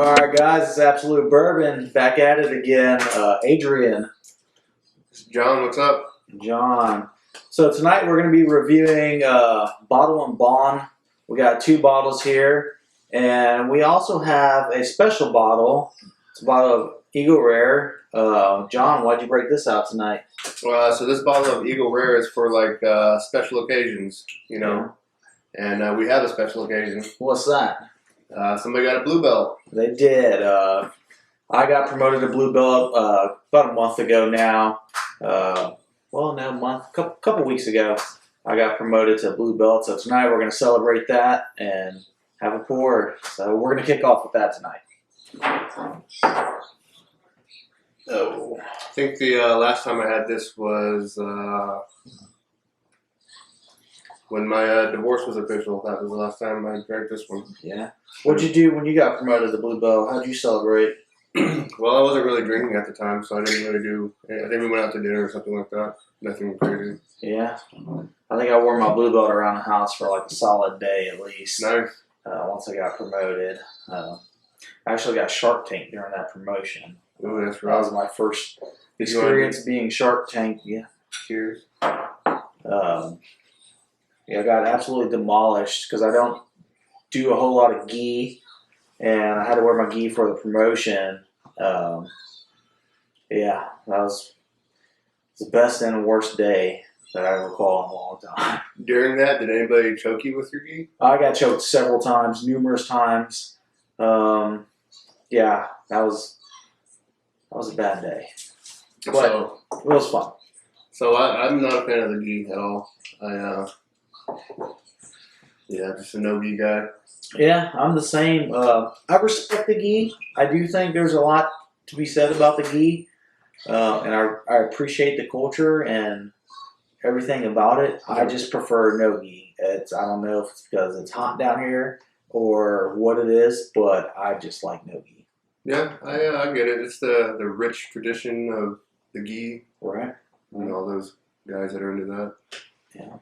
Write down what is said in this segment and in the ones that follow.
All right, guys, it's Absolute Bourbon back at it again. Adrian, John, what's up? John. So tonight we're going to be reviewing Bottled In Bond. We got 2 bottles here, and we also have a special bottle. It's a bottle of Eagle Rare. John, why'd you break this out tonight? So this bottle of Eagle Rare is for like special occasions, you know, and we have a special occasion. What's that? Somebody got a blue belt. They did. I got promoted to blue belt about a month ago now. Couple weeks ago, I got promoted to blue belt. So tonight we're going to celebrate that and have a pour. So we're going to kick off with that tonight. Oh, I think the last time I had this was when my divorce was official. That was the last time I drank this one. Yeah. What'd you do when you got promoted to blue belt? How'd you celebrate? Well, I wasn't really drinking at the time, so I didn't really do. I think we went out to dinner or something like that. Nothing crazy. Yeah. I think I wore my blue belt around the house for like a solid day at least. Nice. Once I got promoted. I actually got Shark Tank during that promotion. Oh, that's That right. was my first experience being Shark Tank. Yeah. Cheers. Yeah, I got absolutely demolished because I don't do a whole lot of gi, and I had to wear my gi for the promotion. Yeah, that was the best and worst day that I recall in a long time. During that, did anybody choke you with your gi? I got choked several times, numerous times. Yeah, that was a bad day, but So, it was fun. So I'm not a fan of the gi at all. Just a no gi guy. Yeah, I'm the same. I respect the gi. I do think there's a lot to be said about the gi, and I appreciate the culture and everything about it. I just prefer no gi. I don't know if it's because it's hot down here or what it is, but I just like no gi. Yeah, I get it. It's the rich tradition of the gi. Right. And all those guys that are into that. Yeah.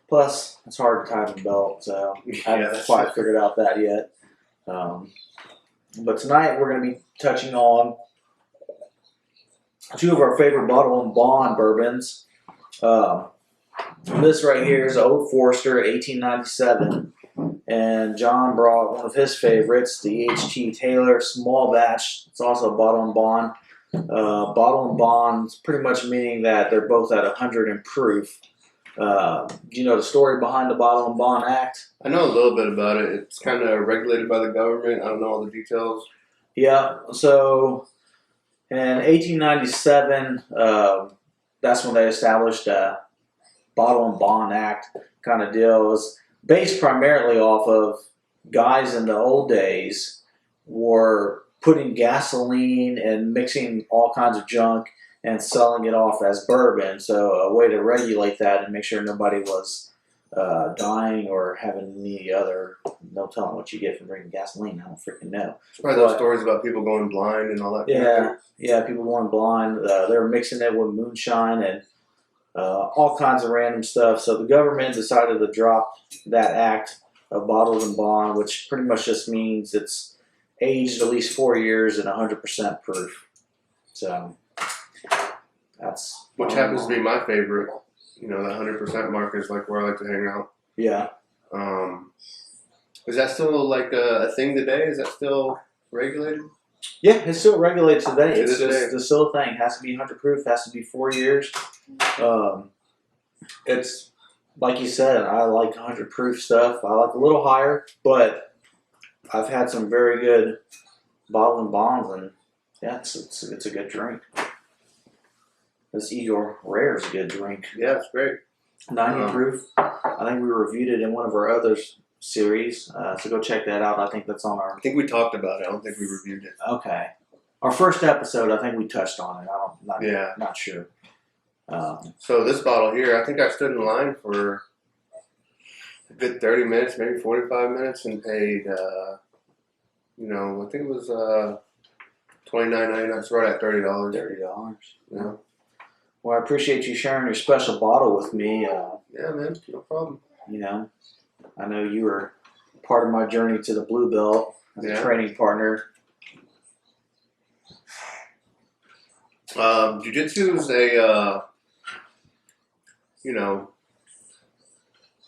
Plus, it's hard to tie the belt, so I haven't quite figured out that yet. But tonight we're going to be touching on 2 of our favorite Bottled In Bond bourbons. This right here is Old Forester 1897, and John brought one of his favorites, the H.T. Taylor Small Batch. It's also a Bottled In Bond. Bottled In Bond is pretty much meaning that they're both at 100 in proof. Do you know the story behind the Bottled In Bond Act? I know a little bit about it. It's kind of regulated by the government. I don't know all the details. Yeah, so in 1897, that's when they established the Bottled In Bond Act kind of deal. It was based primarily off of guys in the old days were putting gasoline and mixing all kinds of junk and selling it off as bourbon. So a way to regulate that and make sure nobody was dying or having any other, no telling what you get from drinking gasoline. I don't freaking know. It's probably those stories about people going blind and all that. Yeah, people going blind. They were mixing it with moonshine and all kinds of random stuff. So the government decided to drop that act of Bottled In Bond, which pretty much just means it's aged at least 4 years and 100% proof. So that's which happens to be my favorite. You know, the 100% mark is like where I like to hang out. Yeah. Is that still like a thing today? Is that still regulated? Yeah, it's still regulated today. It's still a thing. It has to be 100 proof. Has to be 4 years. It's like you said. I like 100 proof stuff. I like a little higher, but I've had some very good Bottled In Bonds, and yeah, it's a good drink. This Eagle Rare is a good drink. Yeah, it's great. 90 proof. I think we reviewed it in one of our other series, so go check that out. I think that's on our... I think we talked about it. I don't think we reviewed it. Okay. Our first episode, I think we touched on it. Not sure. So this bottle here, I think I stood in line for a good 30 minutes, maybe 45 minutes, and paid, I think it was $29.99. It's right at $30. $30. Yeah. Well, I appreciate you sharing your special bottle with me. Yeah, man, no problem. You know, I know you were part of my journey to the blue belt. as a training partner. Jiu Jitsu is a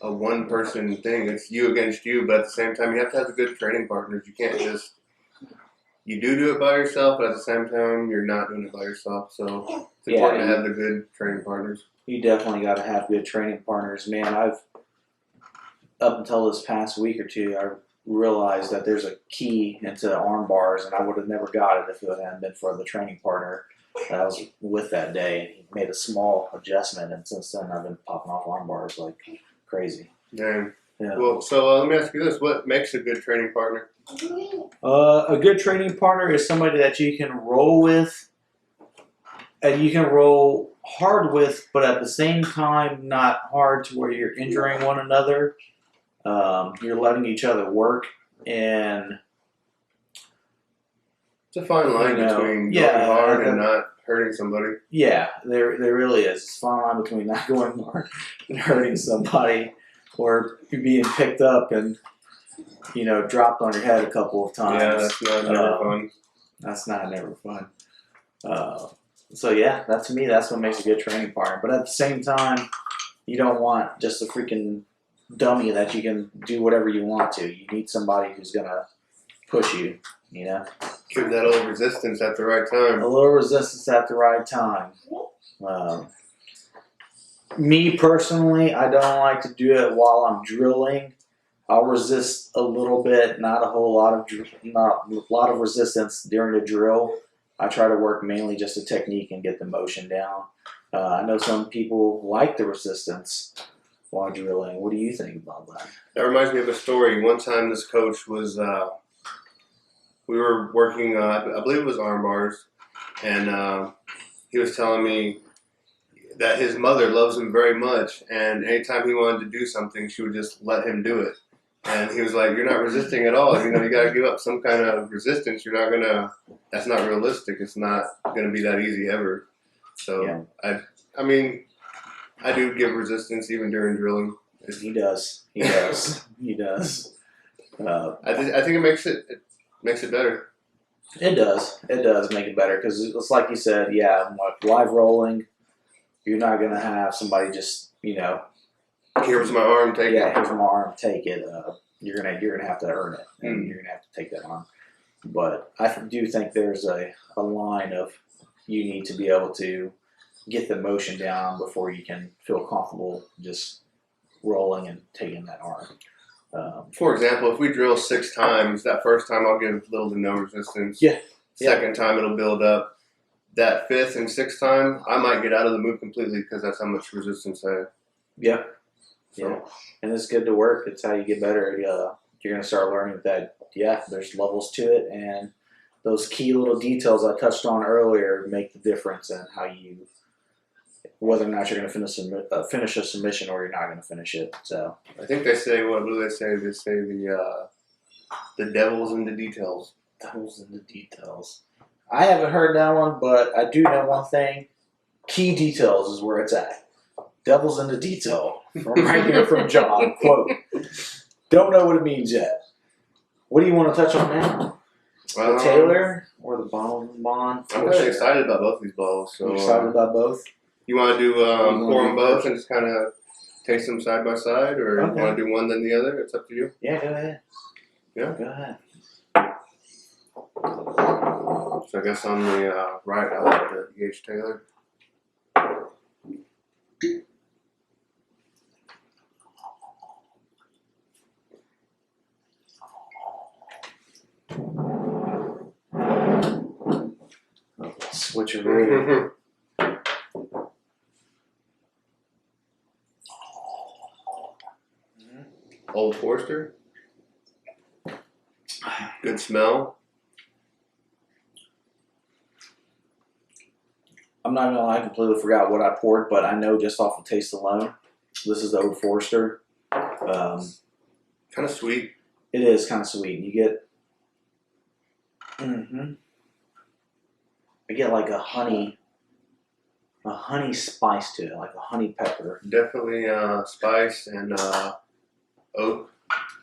a one person thing. It's you against you, but at the same time, you have to have good training partners. You can't just you do it by yourself, but at the same time, you're not doing it by yourself. So it's important to have the good training partners. You definitely got to have good training partners, man. Up until this past week or two, I realized that there's a key into arm bars, and I would have never got it if it hadn't been for the training partner that I was with that day. He made a small adjustment, and since then I've been popping off arm bars like crazy. Damn. Yeah. Well, so let me ask you this: what makes a good training partner? A good training partner is somebody that you can roll with, and you can roll hard with, but at the same time not hard to where you're injuring one another. You're letting each other work, and it's a fine line between going hard and not hurting somebody. Yeah, there really is. It's a fine line between not going hard and hurting somebody, or you being picked up and dropped on your head a couple of times. Yeah, that's never fun. That's never fun. So yeah, to me, that's what makes a good training partner. But at the same time, you don't want just a freaking dummy that you can do whatever you want to. You need somebody who's gonna push you. Give that little resistance at the right time. A little resistance at the right time. Me personally, I don't like to do it while I'm drilling. I'll resist a little bit, not a lot of resistance during the drill. I try to work mainly just the technique and get the motion down. I know some people like the resistance while drilling. What do you think about that? That reminds me of a story. One time this coach was, we were working, I believe it was arm bars, and he was telling me that his mother loves him very much, and anytime he wanted to do something, she would just let him do it. And he was like, you're not resisting at all. You got to give up some kind of resistance. You're not going to, that's not realistic. It's not going to be that easy ever. So, yeah. I mean, I do give resistance even during drilling. He does. He does. He does. I think it makes it better. It does. It does make it better because it's like you said. Yeah, live rolling, you're not gonna have somebody just here's my arm, take it. Yeah, here's my arm, take it. You're gonna have to earn it, and you're gonna have to take that on. But I do think there's a line of you need to be able to get the motion down before you can feel comfortable just rolling and taking that arm. For example, if we drill 6 times, that first time I'll give little to no resistance. Yeah. Second time it'll build up. That 5th and 6th time, I might get out of the move completely because that's how much resistance I have. Yeah. Yeah. And it's good to work. It's how you get better. You're going to start learning that, there's levels to it. And those key little details I touched on earlier make the difference in how whether or not you're going to finish a submission or you're not going to finish it. So I think they say, what do they say? They say the devil's in the details. Devil's in the details. I haven't heard that one, but I do know one thing. Key details is where it's at. Devil's in the detail. From right here from John. Quote. Don't know what it means yet. What do you want to touch on now? The Taylor or the Bottled In Bond? I'm really excited about both these bottles. So, you're excited about both? You want to do pour them both and just kind of taste them side by side, or you want to do one then the other? It's up to you. Yeah, go ahead. Yeah? Go ahead. So I guess on the right, I like the E.H. Taylor. Switcheroo. Old Forester. Good smell. I'm not gonna lie, I completely forgot what I poured, but I know just off the taste alone, this is the Old Forester. Kind of sweet. It is kind of sweet. You get, I get like a honey spice to it, like a honey pepper. Definitely spice and oak.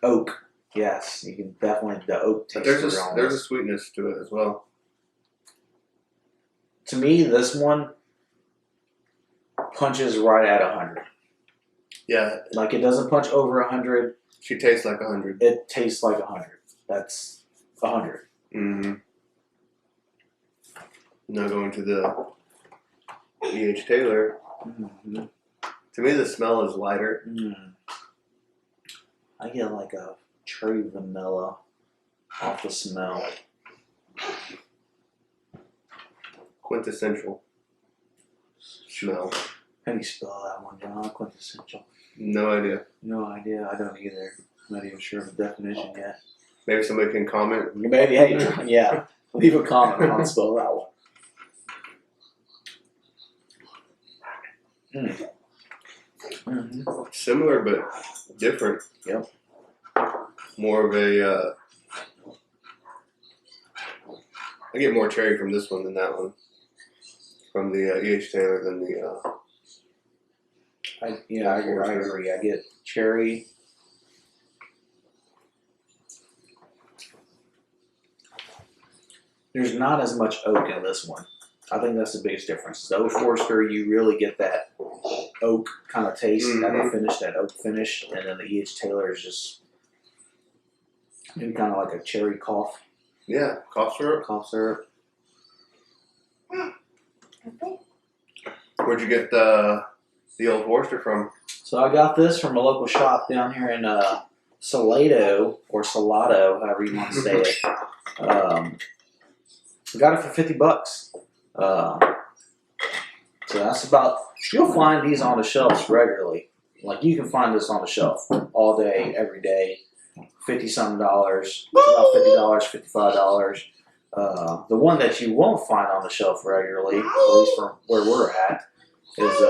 Oak. Yes, you can definitely the oak But taste. there's a sweetness to it as well. To me, this one punches right at 100. Yeah, Like it doesn't punch over 100. she tastes like 100. It tastes like 100. That's 100. Mm-hmm. Now going to the E.H. Taylor. Mm-hmm. To me, the smell is lighter. I get like a cherry vanilla off the smell. Quintessential smell. How do you spell that one, John? Quintessential. No idea. No idea. I don't either. I'm not even sure of the definition yet. Maybe somebody can comment. Maybe, hey, yeah. Leave a comment on how to spell that one. Mm-hmm. Similar but different. Yep. More of a. I get more cherry from this one than that one. From the E.H. Taylor than the. I agree. I get cherry. There's not as much oak in this one. I think that's the biggest difference. The Oak Forester, you really get that oak kind of taste, that oak finish, and then the E.H. Taylor is just maybe kind of like a cherry cough. Yeah, cough syrup. Cough syrup. Where'd you get the Old Forester from? So I got this from a local shop down here in Salado, or Salado, however you want to say it. Got it for $50. So that's about. You'll find these on the shelves regularly. Like you can find this on the shelf all day, every day. $50-something. It's about $50, $55. The one that you won't find on the shelf regularly, at least from where we're at, is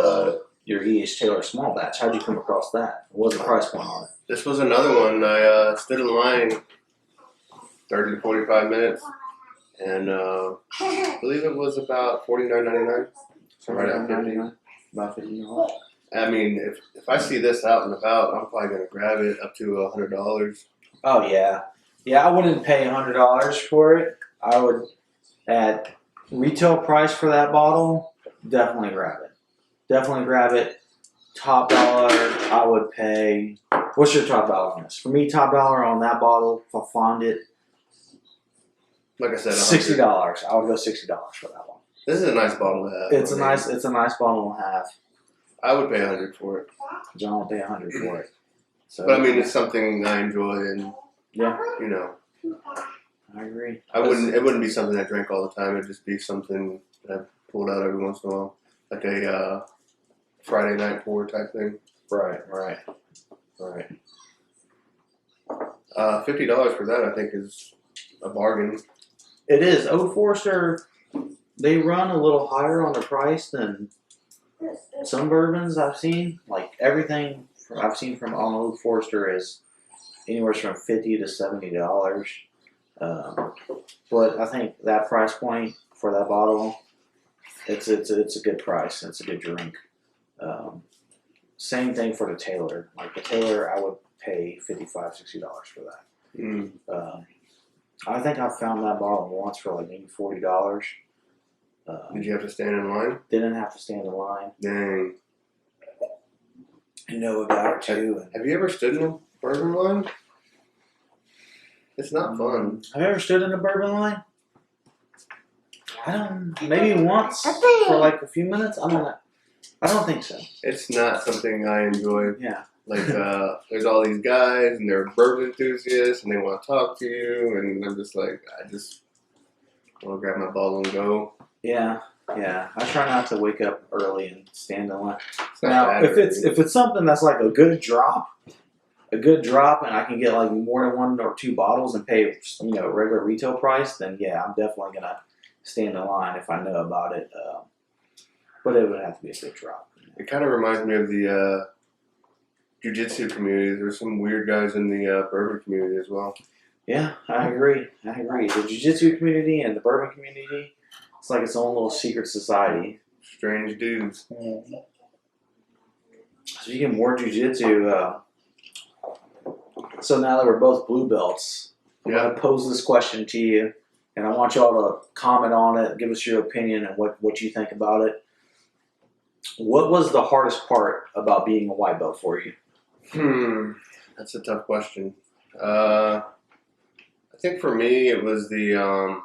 your E.H. Taylor small batch. How'd you come across that? What was the price point on it? This was another one. I stood in line 30 to 45 minutes, and I believe it was about $49.99. So right at 50. About $50. I mean, if I see this out and about, I'm probably gonna grab it up to $100. Oh yeah, I wouldn't pay $100 for it. I would, at retail price for that bottle, definitely grab it. Definitely grab it. Top dollar, I would pay. What's your top dollar on this? For me, top dollar on that bottle, if I found it, Like I said, $60. I would go $60 for that one. This is a nice bottle to have. It's a nice bottle to have. I would pay $100 for it. John will pay $100 for it. So, But I mean, it's something I enjoy, and yeah, you know, I agree. It wouldn't be something I drank all the time. It'd just be something that I pulled out every once in a while, like a Friday night pour type thing. Right. $50 for that, I think, is a bargain. It is. Oak Forester, they run a little higher on the price than some bourbons I've seen. Like everything I've seen from on Oak Forester is anywhere from $50 to $70. But I think that price point for that bottle, it's a good price. It's a good drink. Same thing for the Taylor. Like the Taylor, I would pay $55, $60 for that. I think I found that bottle once for like maybe $40. Did you have to stand in line? Didn't have to stand in line. Dang. I know a guy or two. Have you ever stood in a bourbon line? It's not fun. Have you ever stood in a bourbon line? Maybe once for like a few minutes. I don't think so. It's not something I enjoy. Yeah. Like, there's all these guys, and they're bourbon enthusiasts, and they want to talk to you, and I'm just like, I just want to grab my bottle and go. Yeah. I try not to wake up early and stand in line. It's not Now, bad if or it's anything. something that's like a good drop, and I can get like more than one or two bottles and pay regular retail price, then yeah, I'm definitely gonna stand in line if I know about it. But it would have to be a good drop. It kind of reminds me of the Jiu Jitsu community. There's some weird guys in the bourbon community as well. Yeah, I agree. The Jiu Jitsu community and the bourbon community, it's like its own little secret society. Strange dudes. So you get more Jiu Jitsu So now that we're both blue belts, I'm Yeah. going to pose this question to you, and I want y'all to comment on it, give us your opinion and what you think about it. What was the hardest part about being a white belt for you? That's a tough question. I think for me it was the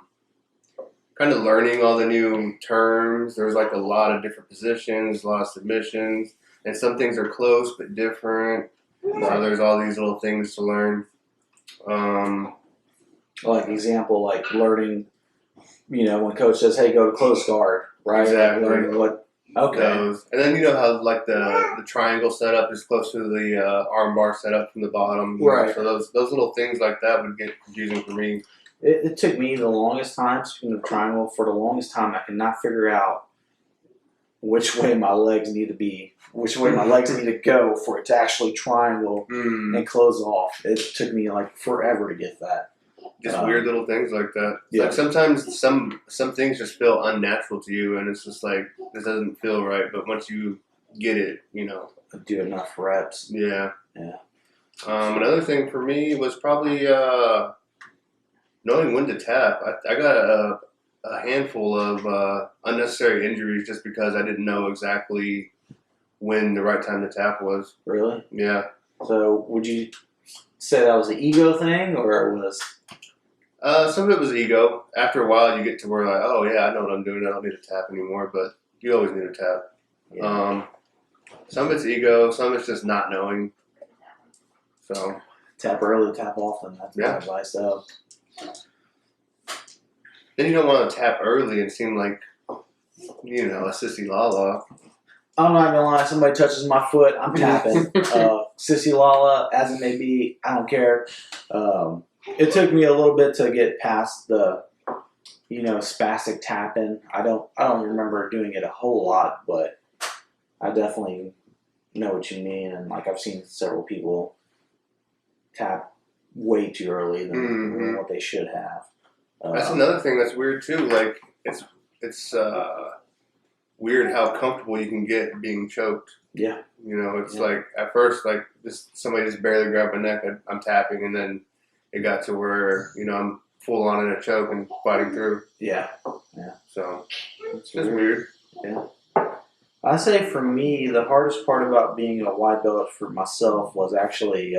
kind of learning all the new terms. There was like a lot of different positions, a lot of submissions, and some things are close but different. So there's all these little things to learn. Like example, like learning, when coach says, "Hey, go to close guard," right? Exactly. Learning what. Okay. Those. And then you know how like the triangle setup is close to the arm bar setup from the bottom. Right. So those little things like that would get confusing for me. It took me the longest time, speaking of triangle, for the longest time I could not figure out which way my legs need to go for it to actually triangle and close off. It took me like forever to get that. Just weird little things like that. Yeah. Like sometimes some things just feel unnatural to you, and it's just like this doesn't feel right. But once you get it, Do enough reps. Yeah. Yeah. Another thing for me was probably knowing when to tap. I got a handful of unnecessary injuries just because I didn't know exactly when the right time to tap was. Really? Yeah. So would you say that was an ego thing, or it was? Some of it was ego. After a while, you get to where like, oh yeah, I know what I'm doing. I don't need to tap anymore. But you always need to tap. Yeah. Some of it's ego. Some of it's just not knowing. So Tap early, tap often. That's my advice, though. Then you don't want to tap early and seem like, a sissy lala. I'm not gonna lie. Somebody touches my foot, I'm tapping. Sissy Lala, as it may be, I don't care. It took me a little bit to get past the, spastic tapping. I don't remember doing it a whole lot, but I definitely know what you mean. And like I've seen several people tap way too early than what they should have. That's another thing that's weird too. Like it's weird how comfortable you can get being choked. Yeah. It's like at first like somebody just barely grabbed my neck. I'm tapping, and then it got to where I'm full on in a choke and fighting through. Yeah. So it's just weird. Yeah. I say for me, the hardest part about being a white belt for myself was actually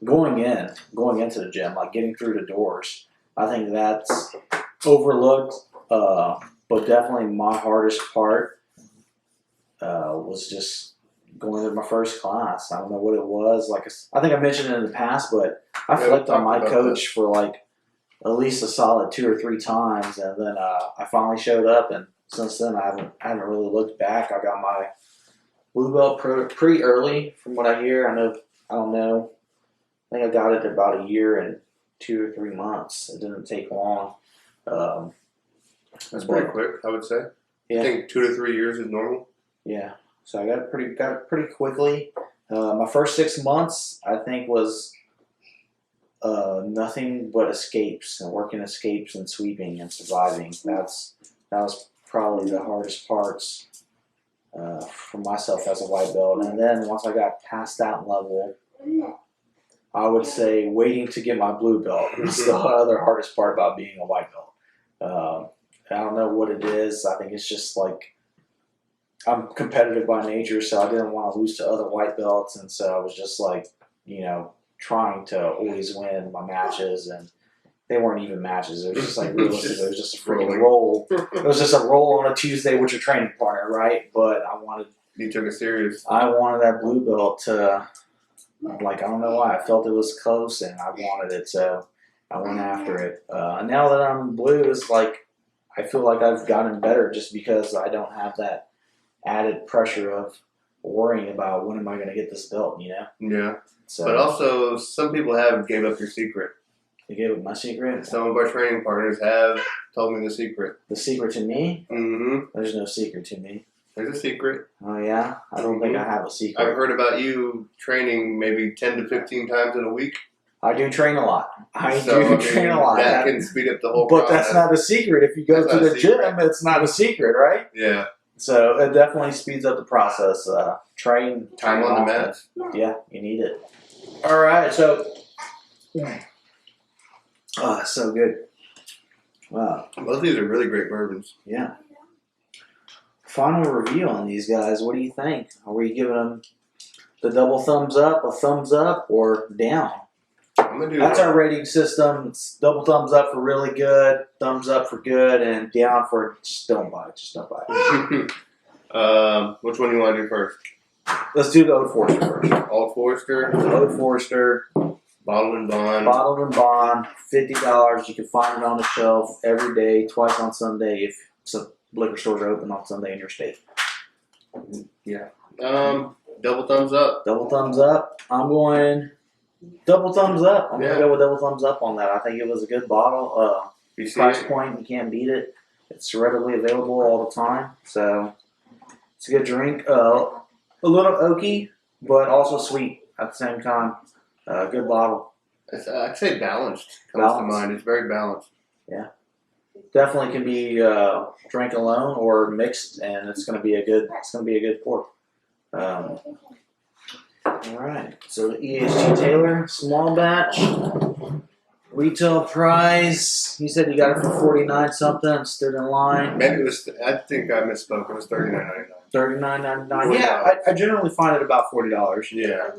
going into the gym, like getting through the doors. I think that's overlooked, but definitely my hardest part was just going to my first class. I don't know what it was. Like I think I mentioned it in the past, but I flipped on my coach for like at least a solid 2 or 3 times, and then I finally showed up. And since then, I haven't really looked back. I got my blue belt pretty early, from what I hear. I don't know. I think I got it about a year and 2 or 3 months. It didn't take long. That's pretty quick, I would say. Yeah. I think 2 to 3 years is normal. Yeah. So I got it pretty quickly. My first 6 months, I think, was nothing but escapes and working escapes and sweeping and surviving. That was probably the hardest parts for myself as a white belt. And then once I got past that level, I would say waiting to get my blue belt was the other hardest part about being a white belt. I don't know what it is. I think it's just like I'm competitive by nature, so I didn't want to lose to other white belts, and so I was just like, trying to always win my matches, and they weren't even matches. It was just like realistic. It was just a freaking roll. It was just a roll on a Tuesday with your training partner, right? But You took it serious. I wanted that blue belt to, like, I don't know why. I felt it was close, and I wanted it, so I went after it. Now that I'm blue, it's like I feel like I've gotten better just because I don't have that added pressure of worrying about when am I going to get this belt, Yeah. So, But also, some people have gave up your secret. you gave it my secret? Some of our training partners have told me the secret. The secret to me? Mm-hmm. There's no secret to me. There's a secret. Oh, yeah? I don't think I have a secret. I've heard about you training maybe 10 to 15 times in a week. I do train a lot. I train a lot. That can speed up the whole But process. that's not a secret. If you go to the gym, it's not a secret, right? Yeah. So it definitely speeds up the process. Train Time on the often. mat. Yeah, you need it. All right, so it's so good. Wow. Both of these are really great bourbons. Yeah. Final review on these guys. What do you think? Are we giving them the double thumbs up, a thumbs up, or down? I'm gonna do That's our rating system. It's double thumbs up for really good, thumbs up for good, and down for just don't buy it. Just don't buy it. Which one do you want to do first? Let's do the Old Forester first. Old Forester, Old Forester, Bottled in Bond. Bottled in Bond, $50. You can find it on the shelf every day, twice on Sunday if some liquor stores are open on Sunday in your state. Yeah. Double thumbs up. Double thumbs up. I'm going double thumbs up. I'm going to go with double thumbs up on that. I think it was a good bottle. You see Price it? point, you can't beat it. It's readily available all the time. So it's a good drink. A little oaky, but also sweet at the same time. Good bottle. I'd say balanced comes to mind. It's very balanced. Yeah. Definitely can be drank alone or mixed, and it's going to be a good pour. All right. So the EHG Taylor small batch retail price. You said you got it for $49 something. Stood in line. Maybe it was. I think I misspoke. It was $39.99. $39.99. Yeah, I generally find it about $40. Yeah.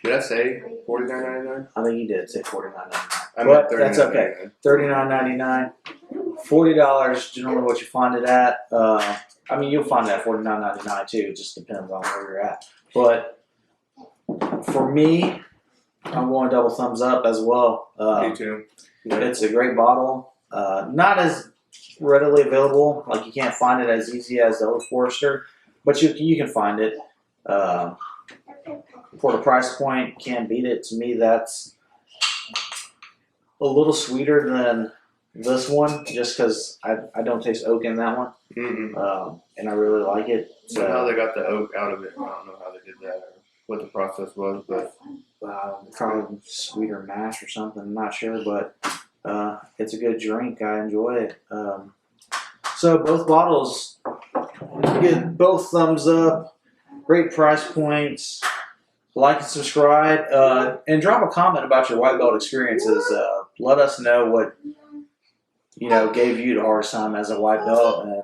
Did I say $49.99? I think you did say $49.99. I But meant that's okay. $39.99. $40 generally what you find it at. I mean, you'll find it at $49.99 too. It just depends on where you're at. But for me, I'm going double thumbs up as well. Me too. Yeah. It's a great bottle. Not as readily available. Like you can't find it as easy as the Old Forester, but you can find it. For the price point, can't beat it. To me, that's a little sweeter than this one, just because I don't taste oak in that one, and I really like it. So how they got the oak out of it, I don't know how they did that or what the process was, but probably sweeter mash or something. I'm not sure, but it's a good drink. I enjoy it. So both bottles get both thumbs up. Great price points. Like and subscribe, and drop a comment about your white belt experiences. Let us know what gave you the hardest time as a white belt. And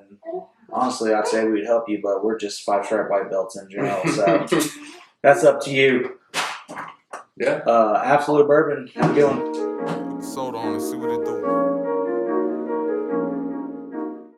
honestly, I'd say we'd help you, but we're just 5-stripe white belts in general. So that's up to you. Yeah. Absolute Bourbon. Have a good one.